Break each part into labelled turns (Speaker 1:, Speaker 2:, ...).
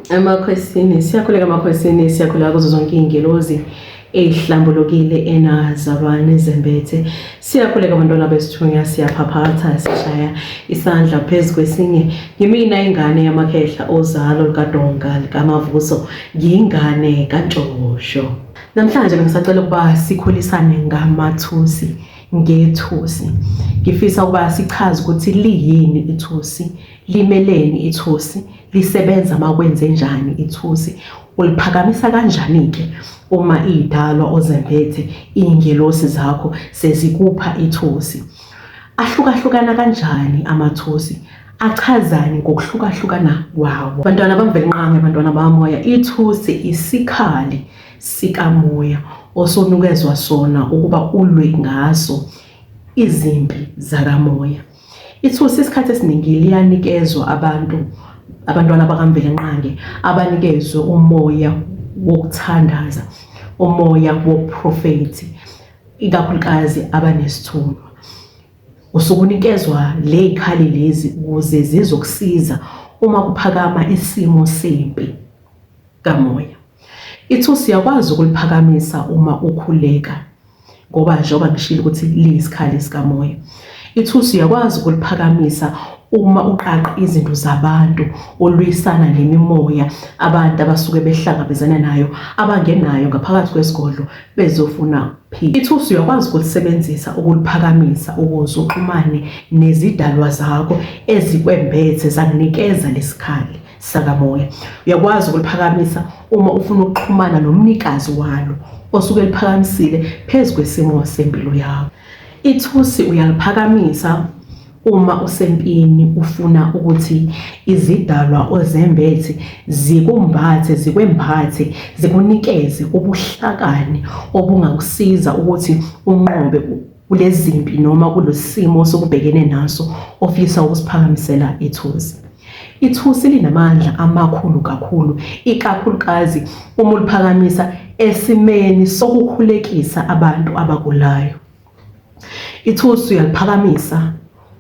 Speaker 1: Emakhosini siyakhuleka, emakhosini siyakhuleka kuzo zonke iy'ngelozi ey'hlambulukile enazalwane ezembethe. Siyakhuleka abantwana besithunya, siyaphaphatha, sishaya isandla phezu kwesinye. Yimina ingane yamakhehla ozalo likaDonga likamavuso, ngiyingane kaNtshosho. Namhlanje bengisacela ukuba sikhulisane ngamathusi ngethusi. Ngifisa ukuba sichaze ukuthi liyini ithusi, limeleni ithusi, lisebenza makwenze njani ithusi, uliphakamisa kanjani-ke uma idalwa ozembethe iy'ngelosi zakho sezikupha ithusi. Ahlukahlukana kanjani amathusi, achazani ngokuhlukahlukana kwawo. Bantwana bamvelinqange, bantwana bamoya, ithusi isikhali sikamoya osonikezwa sona ukuba ulwe ngaso izimpi zakamoya. Ithusi isikhathi esiningi liyanikezwa abantwana bakamvelinqange abanikezwe umoya wokuthandaza, umoya wobuprofethi, ikakhulukazi abanesithunywa. Usukunikezwa ley'khali lezi ukuze zizokusiza uma kuphakama isimo sempi kamoya. Ithusi uyakwazi ukuliphakamisa uma ukhuleka, ngoba njengoba ngishilo ukuthi liyisikhali sikamoya. Ithusi uyakwazi ukuliphakamisa uma uqaqa izinto zabantu, ulwisana nemimoya abantu abasuke behlangabezana nayo, abangenayo ngaphakathi kwesigodlo bezofuna phila. Ithusi uyakwazi ukulisebenzisa ukuliphakamisa ukuze uxhumane nezidalwa zakho ezikwembethe zakunikeza lesikhali sakamoya. Uyakwazi ukuliphakamisa uma ufuna ukuxhumana nomnikazi walo osuke liphakamisile phezu kwesimo sempilo yakho. Ithusi uyaliphakamisa uma usempini ufuna ukuthi izidalwa ozembethe zikumbathe, zikwembathe, zikunikeze ubuhlakani obungakusiza ukuthi unqobe kulezi zimpi noma kulesimo sokubhekene naso ofisa ukusiphakamisela ithusi. Ithusi linamandla amakhulu kakhulu, ikakhulukazi uma uliphakamisa esimeni sokukhulekisa abantu abagulayo. Ithusi uyaliphakamisa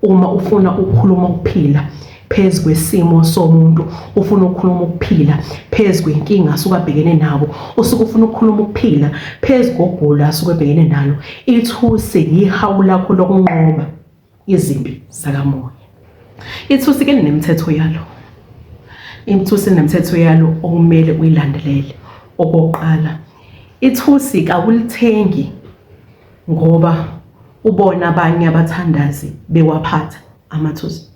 Speaker 1: uma ufuna ukukhuluma ukuphila phezu kwesimo somuntu, ufuna ukukhuluma ukuphila phezu kwenkinga asuke abhekene nabo, usuke ufuna ukukhuluma ukuphila phezu kokugula asuke abhekene nalo. Ithusi yihawu lakho lokunqoba izimpi zakamoya. Ithusi-ke linemithetho yalo. Ithusi linemithetho yalo okumele uyilandelele. Okokuqala, ithusi kawulithengi ngoba ubona abanye abathandazi bewaphatha amathusi.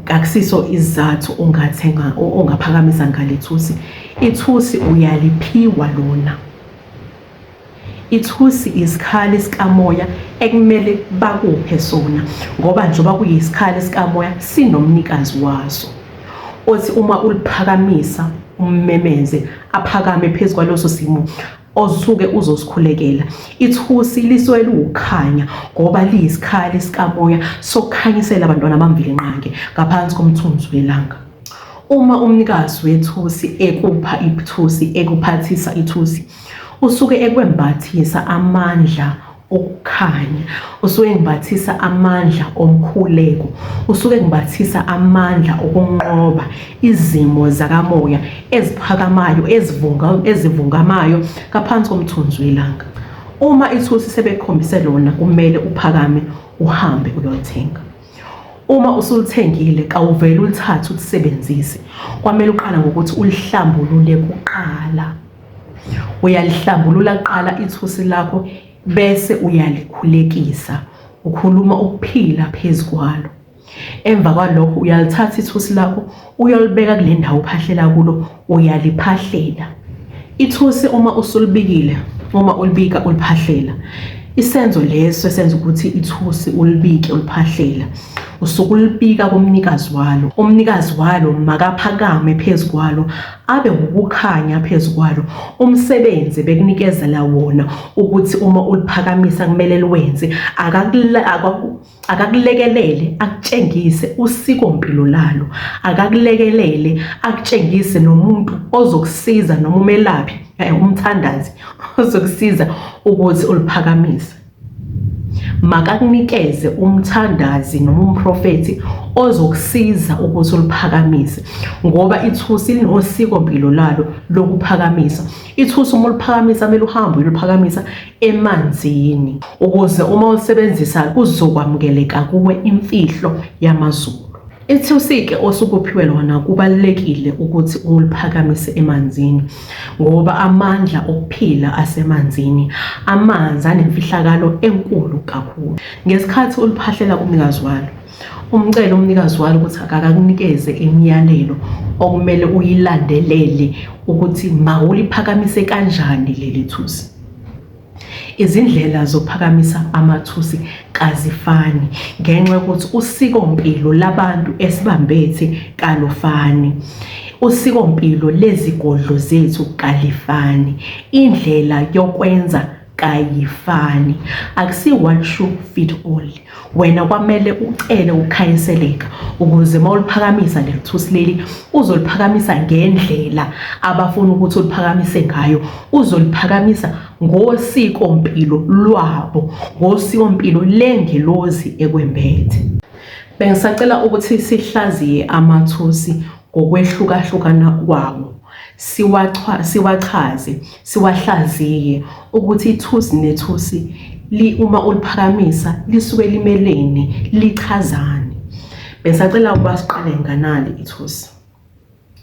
Speaker 1: Akusiso isizathu ongathenga ongaphakamisa ngalethusi. Ithusi uyaliphiwa lona. Ithusi isikhali sikamoya ekumele bakuphe sona, ngoba njengoba kuyisikhali sikamoya sinomnikazi waso othi uma uliphakamisa ummemeze aphakame phezu kwaleso simo osuke uzosikhulekela. Ithusi lisuke liwukhanya ngoba liyisikhali sikamoya sokukhanyisela abantwana bamvelinqange ngaphansi komthunzi welanga. Uma umnikazi wethusi ekupha ithusi, ekuphathisa ithusi, usuke ekwembathisa amandla okukhanya, usuke embathisa amandla omkhuleko, usuke embathisa amandla okunqoba izimo zakamoya eziphakamayo, ezivungamayo ngaphansi komthunzi welanga. Uma ithusi sebekhombise lona, kumele uphakame uhambe uyolithenga. Uma usulithengile kawuvele ulithathe ulisebenzise, kwamele uqala ngokuthi ulihlambulule kuqala. Uyalihlambulula kuqala ithusi lakho bese uyalikhulekisa, ukhuluma ukuphila phezu kwalo. Emva kwalokho uyalithatha ithusi lakho uyolibeka kule ndawo uphahlela kulo, uyaliphahlela. Ithusi uma usulibikile, uma ulibika uliphahlela, isenzo leso esenza ukuthi ithusi ulibike uliphahlela, usuke ulibika kumnikazi walo. Umnikazi walo makaphakame phezu kwalo, abe ukukhanya phezu kwalo. Umsebenzi bekunikezela wona ukuthi uma uliphakamisa kumele liwenze, akakulekelele akutshengise usikompilo lalo, akakulekelele akutshengise nomuntu ozokusiza noma umelaphi, umthandazi ozokusiza ukuthi uliphakamise. makakunikeze umthandazi noma umprofethi ozokusiza ukuthi uliphakamise, ngoba ithusi linosikompilo lalo lokuphakamisa. Ithusi uma uliphakamisa kumele uhambe uyoliphakamisa emanzini ukuze uma ulisebenzisa kuzokwamukeleka kuwe imfihlo yamaZulu. Ithusi-ke osukuphiwe lona kubalulekile ukuthi uliphakamise emanzini ngoba amandla okuphila asemanzini. Amanzi anemfihlakalo enkulu kakhulu. Ngesikhathi uliphahlela kumnikazi walo, umcela umnikazi walo ukuthi akakunikeze imiyalelo okumele uyilandelele ukuthi mawuliphakamise kanjani leli thusi. Izindlela zokuphakamisa amathusi kazifani ngenxa yokuthi usikompilo labantu esibambethe kalufani. Usikompilo lezigodlo zethu kalifani. Indlela yokwenza kayifani. Akusi one shoe fit all. Wena kwamele ucele ukukhanyiseleka ukuze mawuliphakamisa leli thusi leli uzoliphakamisa ngendlela abafuna ukuthi uliphakamise ngayo. Uzoliphakamisa ngosikompilo lwabo, ngosikompilo lengelozi ekwembethe. Bengisacela ukuthi sihlaziye amathusi ngokwehlukahlukana kwawo. Siwachaze, siwahlaziye ukuthi ithusi nethusi uma uliphakamisa lisuke limelene, lichazane. Besacela ukuba siqale nganali ithusi.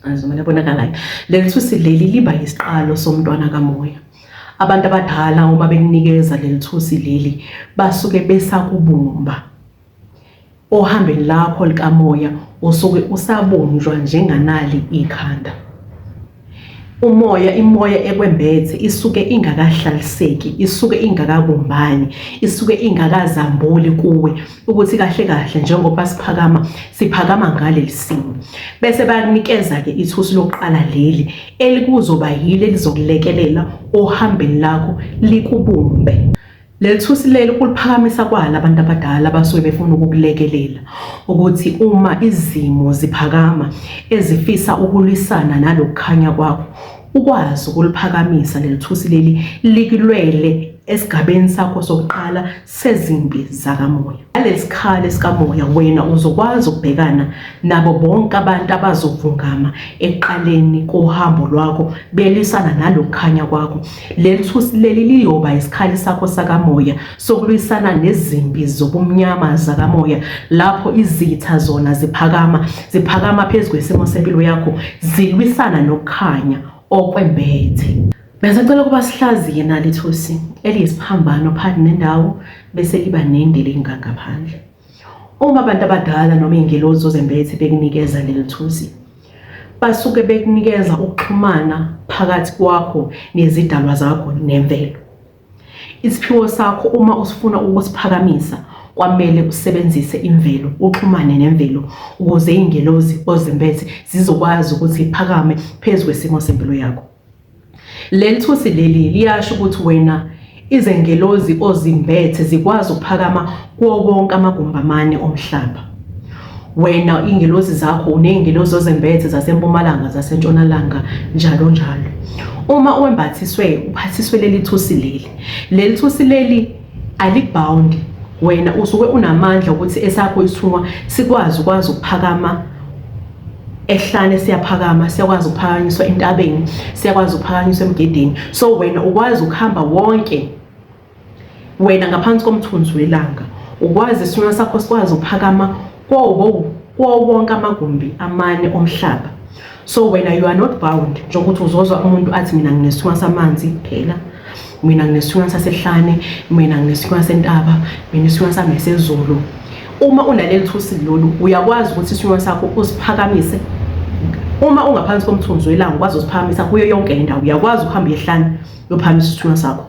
Speaker 1: Azomela bonakalayo. Leli thusi leli liba yisiqalo somntwana kamoya. Abantu abadala uma bekunikeza leli thusi leli basuke besakubumba. Ohambeni lakho likamoya usuke usabunjwa njenganali ikhanda. Imoya ekwembethe isuke ingakahlaliseki, isuke ingakabumbani, isuke ingakazambuli kuwe ukuthi kahle kahle njengoba siphakama ngaleli simo. Bese bayakunikeza ke ithusi lokuqala leli elikuzoba yile lizokulekelela ohambeni lakho likubumbe. Leli thusi leli kuliphakamisa kwala abantu abadala basuke befuna ukukulekelela ukuthi uma izimo ziphakama ezifisa ukulwisana nalokukhanya kwakho ukwazi ukuliphakamisa leli thusi leli likulwele esigabeni sakho sokuqala sezimpi zakamoya. Ngalesikhali sikamoya wena uzokwazi ukubhekana nabo bonke abantu abazovungama eqaleni kohambo lwakho belisana nalokukhanya kwakho. Leli thusi leli liyoba isikhali sakho sakamoya sokulwisana nezimpi zobumnyama zakamoya lapho izitha zona ziphakama phezu kwesimo sempilo yakho zilwisana nokukhanya okwembethe. Besacela ukuba sihlaziye nali thusi eliyisiphambano phakathi nendawo bese liba nendele ingangaphandle. Uma abantu abadala noma ingelozi zembethe bekunikeza leli thusi basuke bekunikeza ukuxhumana phakathi kwakho nezidalwa zakho nemvelo. Isiphiwo sakho uma usifuna ukusiphakamisa kwamele usebenzise imvelo, uxhumane nemvelo ukuze ingelozi ozembethe zizokwazi ukuthi iphakame phezu kwesimo sempilo yakho. Leli thusi leli liyasho ukuthi wena izengelozi ozimbethe zikwazi ukuphakama kuwo wonke amagumbamane omhlaba. Wena ingelozi zakho uney'ngelozi ozembethe zasempumalanga, zasentshonalanga, njalo njalo. Uma uphathiswe leli thusi leli alikubhawundi. Wena usuke unamandla ukuthi esakho isithunwa sikwazi ukuphakama ehlane, siyakwazi ukuphakanyiswa entabeni, siyakwazi ukuphakanyiswa emgedeni. So wena ukwazi ukuhamba wonke, wena ngaphansi komthunzi welanga ukwazi isithunwa sakho sikwazi ukuphakama kuwo wonke amagumbi amane omhlaba. So wena you are not bound njengokuthi uzozwa umuntu athi mina nginesithunwa samanzi kuphela, mina nginesithunwa sasehlane, mina nginesithunwa sentaba, mina nesithunwa sami sezulu. Uma unaleli thusi lolu uyakwazi ukuthi isithunwa sakho usiphakamise. Uma ungaphansi komthunzi welanga ukwazi usiphakamisa kuyo yonke indawo. Uyakwazi ukuhamba ehlane uyophakamisa isithunwa sakho.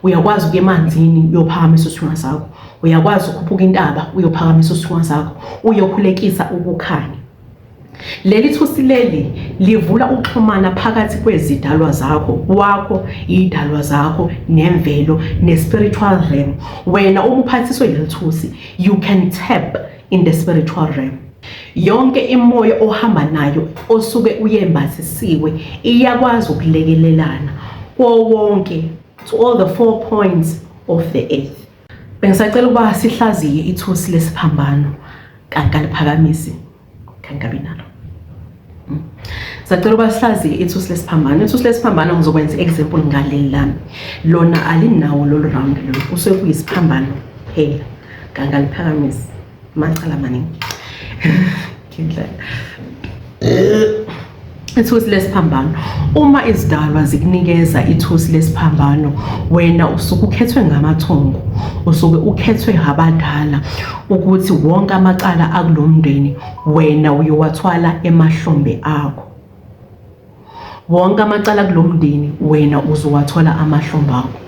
Speaker 1: Uyakwazi ukuya emanzini uyophakamisa isithunwa sakho. Uyakwazi ukukhuphuka intaba uyophakamisa isithunwa sakho, uyokhulekisa ukukhanya. Leli thusi leli livula ukuxhumana phakathi kwezidalwa zakho, wakho, idalwa zakho, nemvelo, ne-spiritual realm. Wena uma uphathiswe leli thusi, you can tap in the spiritual realm. Yonke imoya ohamba nayo osuke uyembathisiwe iyakwazi ukulekelelana kuwo wonke, to all the 4 points of the earth. Bengisacela ukuba sihlaziye ithusi lesiphambano kankaliphakamise kangabi nalo. Sacela ukuba sihlaziye ithusi lesiphambano. Ithusi lesiphambano ngizokwenza example ngaleli lami. Lona alinawo lolu round lo. Kusuke kuyisiphambano phela kankaliphakamise. Macala maningi. Ithusi lesiphambano. Uma izidalwa zikunikeza ithusi lesiphambano, wena usuke ukhethwe ngamathongo, usuke ukhethwe abadala ukuthi wonke amacala akulomndeni wena uyowathwala emahlombe akho. Wonke amacala kulomndeni wena uzowathola amahlombe akho.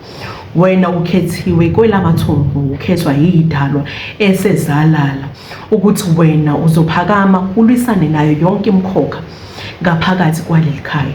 Speaker 1: Wena ukhethiwe kwelamathongo, ukhethwa yidalwa esezalala ukuthi wena uzophakama ulwisane nayo yonke imkhokha ngaphakathi kwaleli khaya.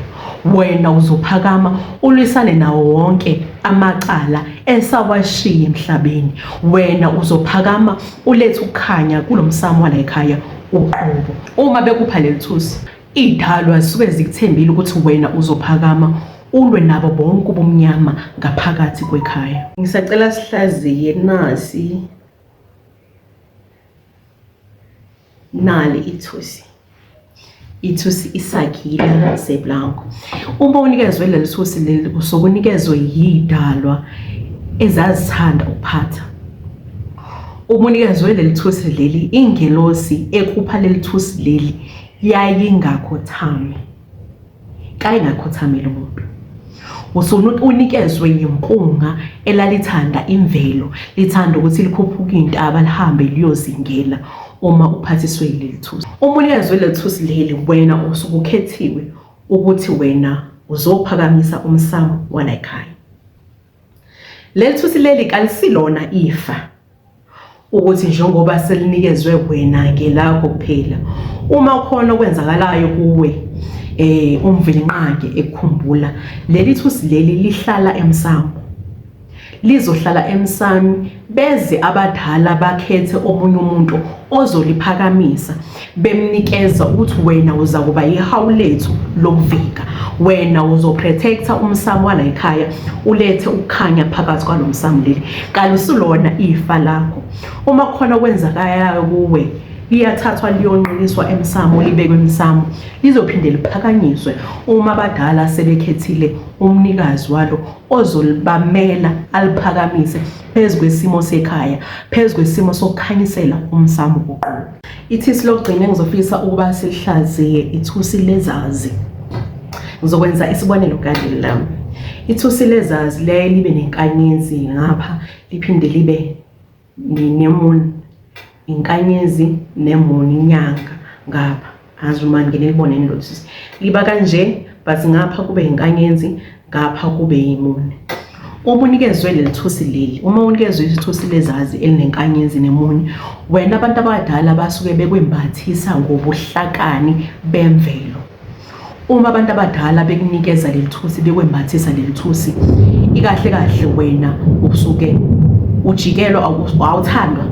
Speaker 1: Wena uzophakama ulwisane nawo wonke amacala esawashiya emhlabeni. Wena uzophakama ulethe ukukhanya kulomsamo wala ekhaya uqobo. Uma bekupha leli thusi, idalwa zisuke zikuthembile ukuthi wena uzophakama ulwe nabo bonke ubumnyama ngaphakathi kwekhaya. Ngisacela sihlaziye nali ithusi isagila seblanco. Uma unikezwe leli thusi leli usokunikezwe yidalwa ezazithanda ukuphatha. Uma unikezwe leli thusi leli, ingelosi ekupha leli thusi leli yayingakhothami. Kayingakhothamela umuntu. Unikezwe yimpunga elalithanda imvelo, lithanda ukuthi likhuphuke intaba lihambe liyozingela uma uphathiswe leli thusi. Uma unikezwe leli thusi leli, wena usuke ukhethiwe ukuthi wena uzophakamisa umsamo wala ekhaya. Leli thusi leli kalisilona ifa ukuthi njengoba selinikezwe wena ngelakho kuphela. Uma ukhona okwenzakalayo kuwe umvilinqange ekukhumbula, leli thusi leli lihlala emsamo. Lizohlala emsamo beze abadala bakhethe omunye umuntu ozoliphakamisa, bemnikeza ukuthi wena uza kuba ihawu lethu lokuvika. Wena uzoprotecta umsamo wala ekhaya, ulethe ukukhanya phakathi kwalomsamo leli. Kalusilona ifa lakho. Uma khona okwenzakalayo kuwe, liyathathwa liyonqiniswa emsamo, libekwe emsamo, lizophinde liphakanyiswe uma abadala sebekhethile umnikazi walo ozolibamela aliphakamise phezu kwesimo sekhaya, phezu kwesimo sokukhanyisela umsamo uqobo. Ithusi lokugcina ngizofisa ukuba sihlaziye ithusi lezazi. Ngizokwenza isibonelo kaleli lami. Ithusi lezazi liye libe nenkanyezi ngapha, liphinde libe nemoni, inkanyezi nemoni inyanga ngapha. Azuma ngene libone nilothisi. Liba kanje but ngapha kube inkanyezi, ngapha kube imoni. Uma unikezwe leli thusi leli, uma unikezwe isithusi lezazi elinenkanyezi nemoni, wena abantu abadala basuke bekwembathisa ngobuhlakani bemvelo. Uma abantu abadala bekunikeza leli thusi, bekwembathisa leli thusi, ikahle kahle wena usuke ujikelwa, awuthandwa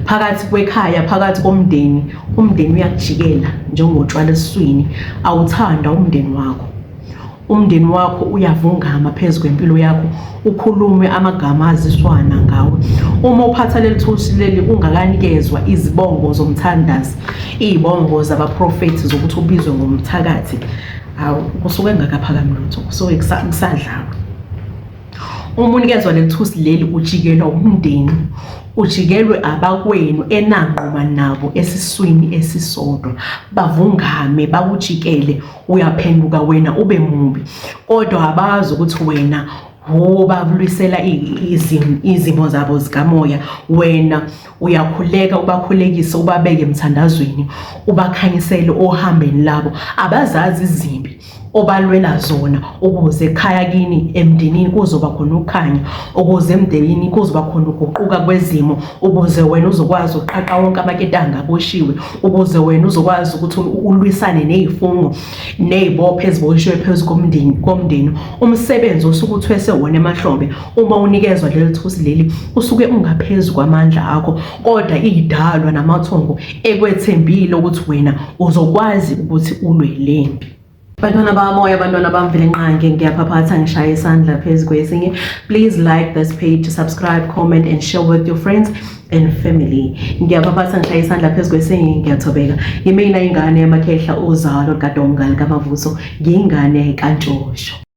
Speaker 1: phakathi kwekhaya, phakathi komndeni. Umndeni uyakujikela njengotshwala esiswini, awuthanda umndeni wakho. Umndeni wakho uyavungama phezu kwempilo yakho, ukhulume amagama aziswana ngawe. Uma uphatha leli thusi leli ungakanikezwa izibongo zomthandazi, izibongo zabaprofeti zokuthi ubizwe ngomthakathi, kusuke engakaphakami lutho, kusuke kusadlawa. Uma unikezwa leli thusi leli, ujikelwa umndeni, ujikelwe abakwenu enanquma nabo esiswini esisodwa, bavungame bakujikele, uyaphenduka wena ube mubi, kodwa abazi ukuthi wena ubabuyisela izimo zabo zikamoya. Wena uyakhuleka ubakhulekise, ubabeke emthandazweni, ubakhanyisele ohambeni labo. Abazazi izimpi obalwela zona ukuze ekhaya kini emndenini kuzoba khona ukukhanya, ukuze emndenini kuzoba khona ukuguquka kwezimo, ukuze wena uzokwazi ukuqaqa wonke amaketanga aboshiwe, ukuze wena uzokwazi ukuthi ulwisane nezifungo nezibopho eziboshiwe phezu komndeni. Umsebenzi osuke uthwese wona emahlombe. Uma unikezwa leli thusi leli, usuke ungaphezulu kwamandla akho, kodwa idalwa namathongo ekwethembile ukuthi wena uzokwazi ukuthi ulwe lempi. Bantwana bamoya, bantwana bami vele nqange ngiyaphaphatha ngishaya isandla phezu kwesinye. Please like this page, subscribe, comment and share with your friends and family. Ngiyaphaphatha ngishaya isandla phezu kwesinye, ngiyathobeka. Yimina ingane yamakhehla uzalo kaDonga likaMavuso, ngiyingane kaNtshosho.